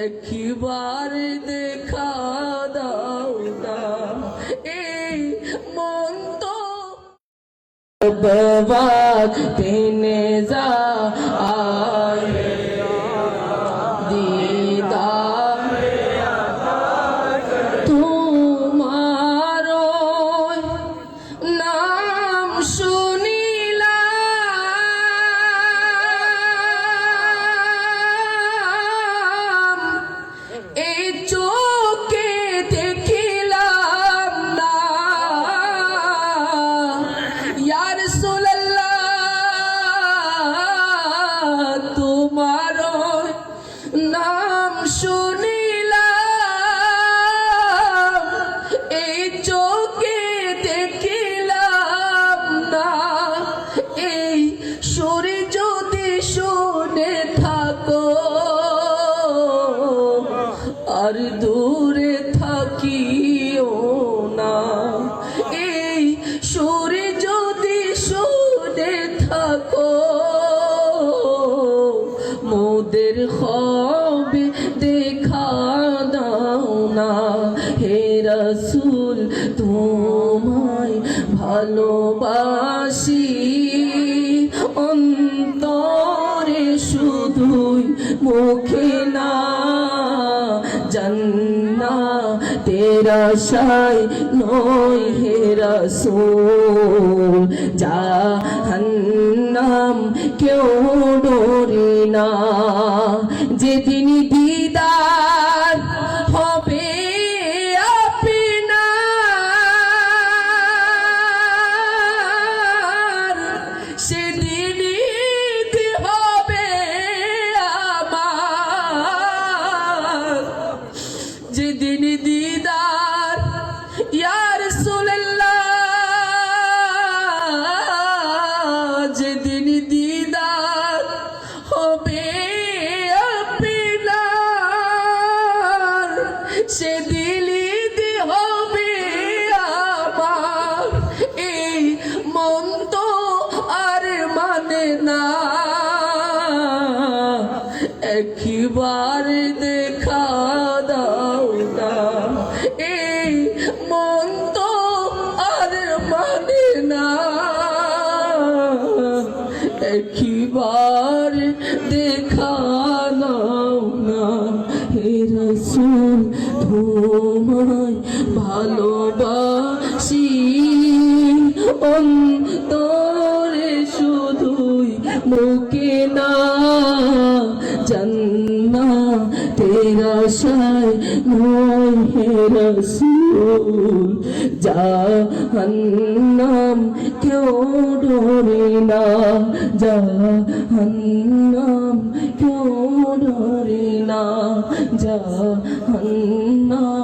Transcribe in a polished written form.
একবার দেখা দাও না, এই মন তো वक्ते नेज़ा आए दीदार तुम्हारो नाम শুনিলাম এই চোখে দেখিলাম না ইয়া রাসূলুল্লাহ তোমার নাম শুনিলাম এই চোখে দেখিলাম না এই সুরে যদি শুনে থাকো আর দূরে থাকিও না এই সুরে যদি শুনে থাকো মোদের হবে দেখা দাও না হে রাসূল তোমায় ভালোবাসি অন্তরে শুধুই মুখে না জান্নাতের আশায় নয় হে রাসূল জাহান্নাম কেউ ডরে না যেদিন দিদার হবে আপনার সেদিনই হবে আমার যেদিন দিদার ইয়া রাসূলুল্লাহ যেদিন দিদার হবে আপনার সেদিনই হবে আমার এই মন তো আর মানে না একবার দেখা দাও না এই মন তো আর মানে না একবার দেখা দাও না হে রাসূল তোমায় ভালোবাসি অন্তরে শুধুই মুখে না জান্নাতের আশায় নয় হে রাসূল জাহান্নাম কেউ ডরে না জাহান্নাম কেউ ডরে না জাহান্নাম